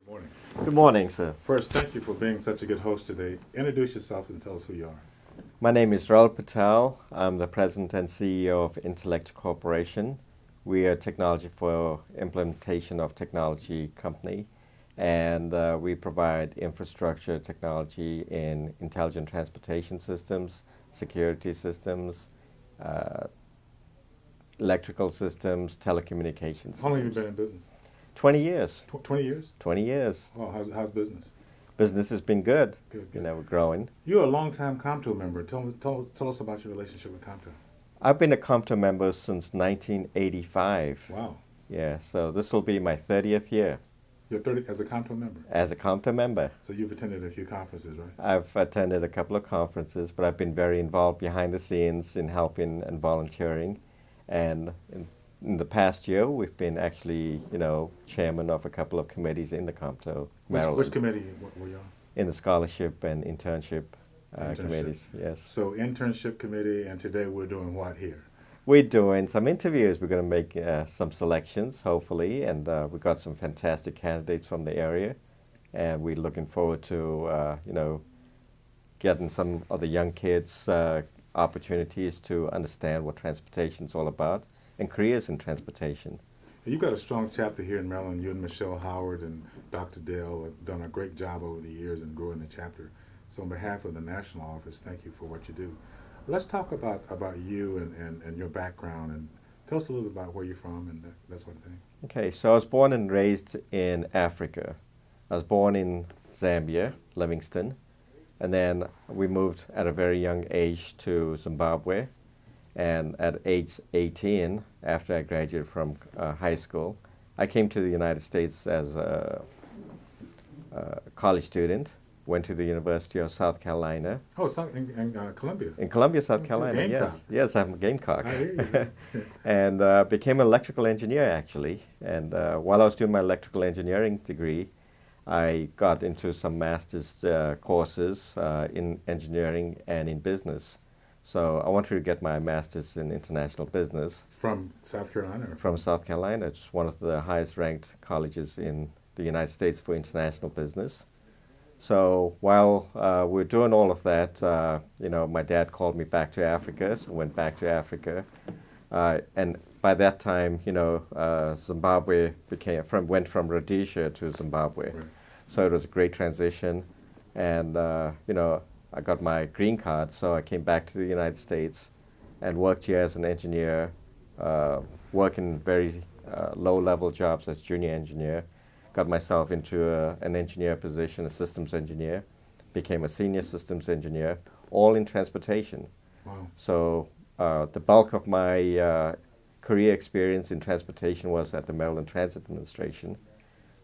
Morning. Good morning, sir. First, thank you for being such a good host today. Introduce yourself and tell us who you are. My name is Rohit Patel. I'm the president and CEO of Intelect Corporation. We are a technology for implementation of technology company, and we provide infrastructure technology in intelligent transportation systems, security systems, uh, electrical systems, telecommunications How long have you systems. been in business? 20 years. 20 years? 20 years. Oh, how's business? Business has been good. Good, You good. know, we're growing. You're a longtime COMTO member. Tell us about your relationship with COMTO. I've been a COMTO member since 1985. Wow. Yeah, so this will be my 30th year You're 30 as a COMTO member. as a COMTO member. So you've attended a few conferences, right? I've attended a couple of conferences, but I've been very involved behind the scenes in helping and volunteering. And in the past year, we've been actually, chairman of a couple of committees in the COMTO, Maryland, Which committee were you on? in the scholarship and internship Internship. committees. Yes. So internship committee, and today we're doing what here? We're doing some interviews. We're going to make some selections, hopefully, and we've got some fantastic candidates from the area, and we're looking forward to, getting some of the young kids opportunities to understand what transportation is all about and careers in transportation. You've got a strong chapter here in Maryland. You and Michelle Howard and Dr. Dale have done a great job over the years in growing the chapter. So on behalf of the national office, thank you for what you do. Let's talk about you and your background, and tell us a little bit about where you're from and that sort of thing. Okay, so I was born and raised in Africa. I was born in Zambia, Livingston, and then we moved at a very young age to Zimbabwe. And at age 18, after I graduated from high school, I came to the United States as a college student, went to the University of South Carolina. Oh, in Columbia. In Columbia, South Carolina, Gamecock. yes. Yes, I'm a Gamecock. I hear you. And became an electrical engineer, actually. And while I was doing my electrical engineering degree, I got into some master's courses in engineering and in business. So I wanted to get my master's in international business. From South Carolina? From South Carolina. It's one of the highest ranked colleges in the United States for international business. So while we were doing all of that, my dad called me back to Africa, so I went back to Africa. And by that time, Zimbabwe went from Rhodesia to Zimbabwe. Right. So it was a great transition. And, I got my green card, so I came back to the United States and worked here as an engineer, working very low-level jobs as junior engineer. Got myself into an engineer position, a systems engineer, became a senior systems engineer, all in transportation. Wow. So the bulk of my career experience in transportation was at the Maryland Transit Administration.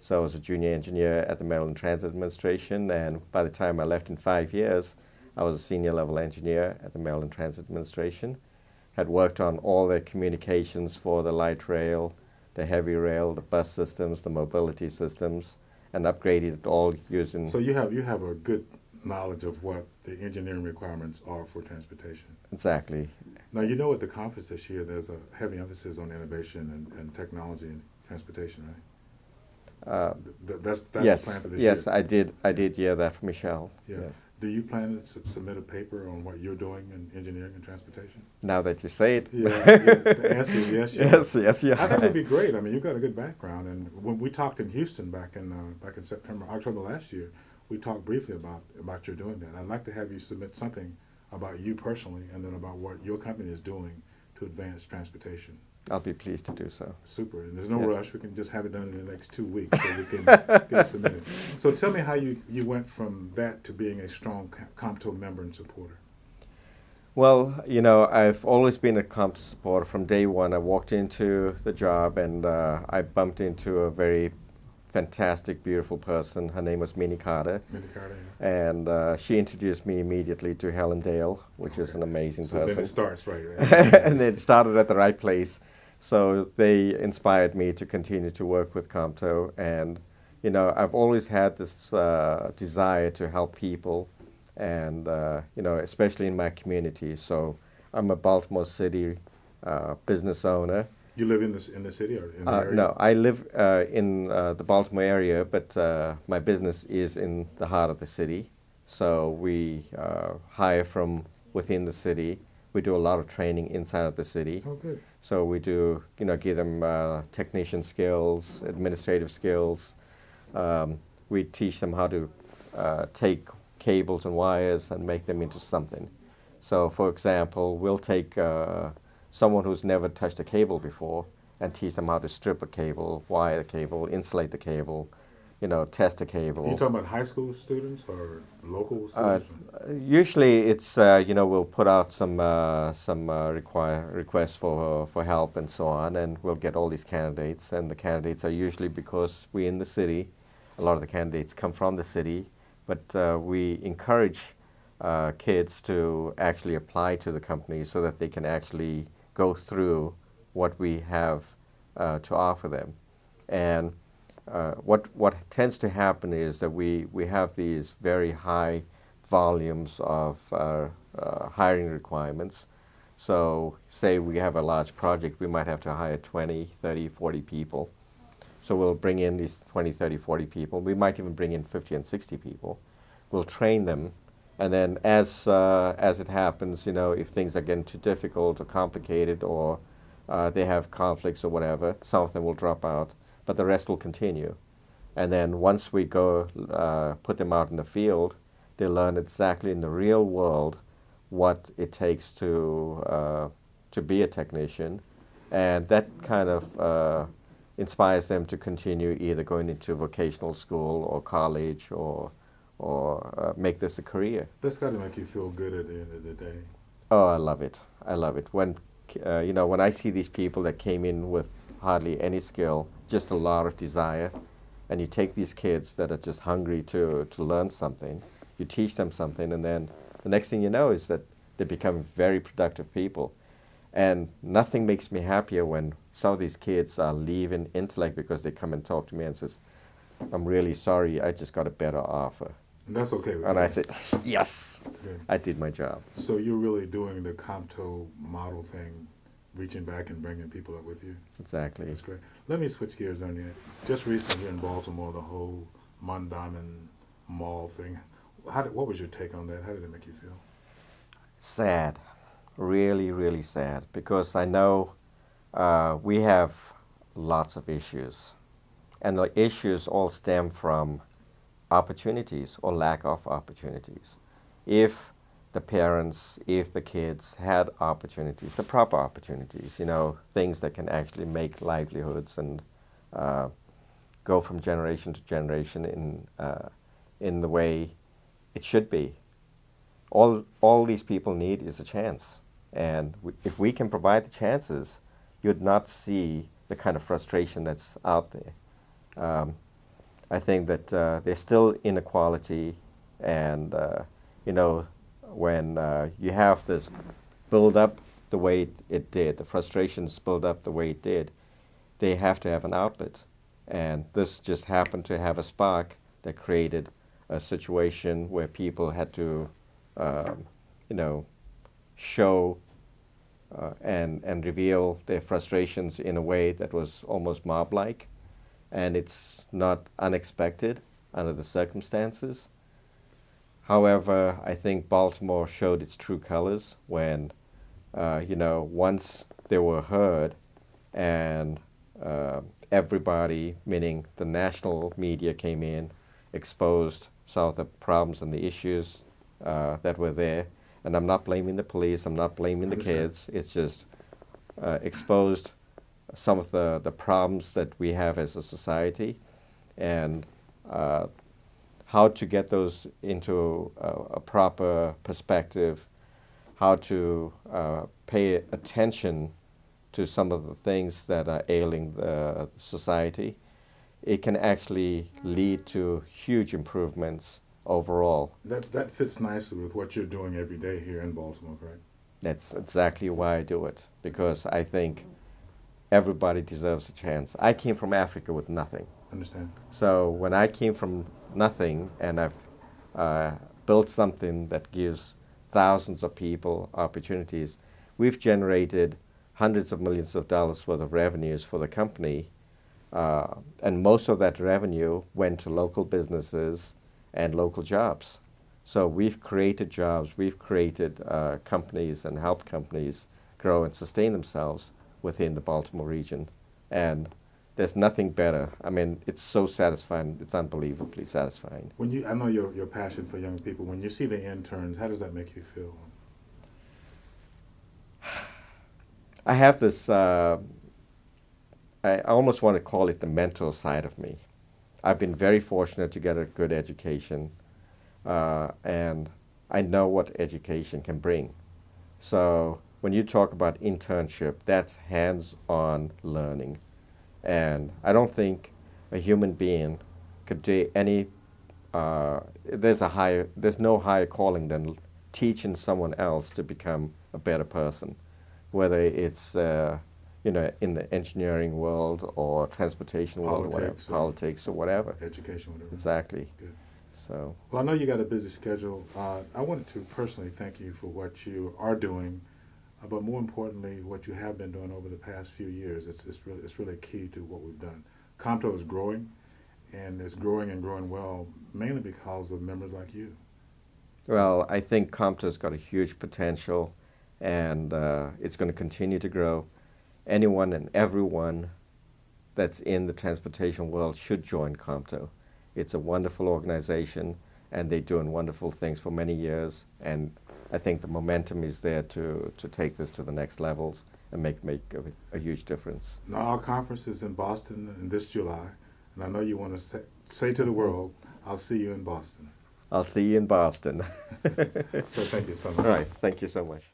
So I was a junior engineer at the Maryland Transit Administration, and by the time I left in 5 years, I was a senior level engineer at the Maryland Transit Administration. Had worked on all the communications for the light rail, the heavy rail, the bus systems, the mobility systems, and upgraded it all using... So you have a good knowledge of what the engineering requirements are for transportation. Exactly. Now, you know at the conference this year, there's a heavy emphasis on innovation and technology in transportation, right? That's Yes, the plan for this yes, year. I did hear that from Michelle. Yeah. Yes. Do you plan to submit a paper on what you're doing in engineering and transportation? Now that you say it. Yeah, the answer is yes. Yes, yeah. I think it would be great. I mean, you've got a good background, and when we talked in Houston back in October last year, we talked briefly about your doing that. I'd like to have you submit something about you personally, and then about what your company is doing to advance transportation. I'll be pleased to do so. Super. And there's no Yes. rush. We can just have it done in the next 2 weeks so we can get it submitted. So tell me how you went from that to being a strong COMTO member and supporter. Well, I've always been a COMTO supporter from day one. I walked into the job and I bumped into a very fantastic, beautiful person. Her name was Minnie Carter. Minnie Carter, yeah. And she introduced me immediately to Helen Dale, which is an amazing So person. then it starts right. And it started at the right place. So they inspired me to continue to work with COMTO. And, I've always had this desire to help people and, especially in my community. So I'm a Baltimore City business owner. You live in the city or in the area? No, I live in the Baltimore area, but my business is in the heart of the city. So we hire from within the city. We do a lot of training inside of the city. Oh, good. So we do, give them technician skills, administrative skills. We teach them how to take cables and wires and make them into something. So, for example, we'll take someone who's never touched a cable before and teach them how to strip a cable, wire the cable, insulate the cable, test a cable. Are you talking about high school students or local students? Usually, it's we'll put out some requests for help and so on, and we'll get all these candidates. And the candidates are usually, because we're in the city, a lot of the candidates come from the city, but we encourage kids to actually apply to the company so that they can actually go through what we have to offer them. And what tends to happen is that we have these very high volumes of hiring requirements. So say we have a large project, we might have to hire 20, 30, 40 people. So we'll bring in these 20, 30, 40 people. We might even bring in 50 and 60 people. We'll train them. And then as it happens, if things are getting too difficult or complicated or they have conflicts or whatever, some of them will drop out, but the rest will continue. And then once we go put them out in the field, they learn exactly in the real world what it takes to be a technician. And that kind of inspires them to continue either going into vocational school or college or make this a career. That's got to make you feel good at the end of the day. Oh, I love it. I love it. When when I see these people that came in with hardly any skill, just a lot of desire, and you take these kids that are just hungry to learn something, you teach them something, and then the next thing you know is that they become very productive people. And nothing makes me happier when some of these kids are leaving Intellect because they come and talk to me and says, "I'm really sorry, I just got a better offer." And that's okay with And you. I say, "Yes, Good. I did my job." So you're really doing the COMTO model thing, reaching back and bringing people up with you. Exactly. That's great. Let me switch gears on you. Just recently here in Baltimore, the whole Mondawmin Mall thing. What was your take on that? How did it make you feel? Sad, really, really sad, because I know we have lots of issues, and the issues all stem from opportunities or lack of opportunities. If the parents, if the kids had opportunities, the proper opportunities, things that can actually make livelihoods and go from generation to generation in the way it should be. All these people need is a chance. And if we can provide the chances, you'd not see the kind of frustration that's out there. I think that there's still inequality, and when you have this build up the way it did, the frustrations build up the way it did, they have to have an outlet. And this just happened to have a spark that created a situation where people had to, show and reveal their frustrations in a way that was almost mob-like. And it's not unexpected under the circumstances. However, I think Baltimore showed its true colors when, once they were heard and everybody, meaning the national media, came in, exposed some of the problems and the issues that were there. And I'm not blaming the police, I'm not blaming the kids, it's just exposed some of the problems that we have as a society, and how to get those into a proper perspective, how to pay attention to some of the things that are ailing the society. It can actually lead to huge improvements overall. That fits nicely with what you're doing every day here in Baltimore, correct? That's exactly why I do it, because I think everybody deserves a chance. I came from Africa with nothing. Understand. So when I came from nothing and I've built something that gives thousands of people opportunities, we've generated hundreds of millions of dollars worth of revenues for the company, and most of that revenue went to local businesses and local jobs. So we've created jobs, we've created companies and helped companies grow and sustain themselves within the Baltimore region. And there's nothing better. I mean, it's so satisfying. It's unbelievably satisfying. I know your passion for young people. When you see the interns, how does that make you feel? I have this, I almost want to call it the mentor side of me. I've been very fortunate to get a good education, and I know what education can bring. So when you talk about internship, that's hands-on learning. And I don't think a human being could do any, there's no higher calling than teaching someone else to become a better person, whether it's in the engineering world or transportation world, politics or whatever. Education, whatever. Exactly. Good. So. Well, I know you got a busy schedule. I wanted to personally thank you for what you are doing, but more importantly, what you have been doing over the past few years. It's really key to what we've done. COMTO is growing, and it's growing and growing well, mainly because of members like you. Well, I think COMTO'S got a huge potential, and it's going to continue to grow. Anyone and everyone that's in the transportation world should join COMTO. It's a wonderful organization, and they're doing wonderful things for many years, and I think the momentum is there to take this to the next levels and make a huge difference. Now, our conference is in Boston in this July, and I know you want to say to the world, I'll see you in Boston. I'll see you in Boston. So thank you so much. All right, thank you so much.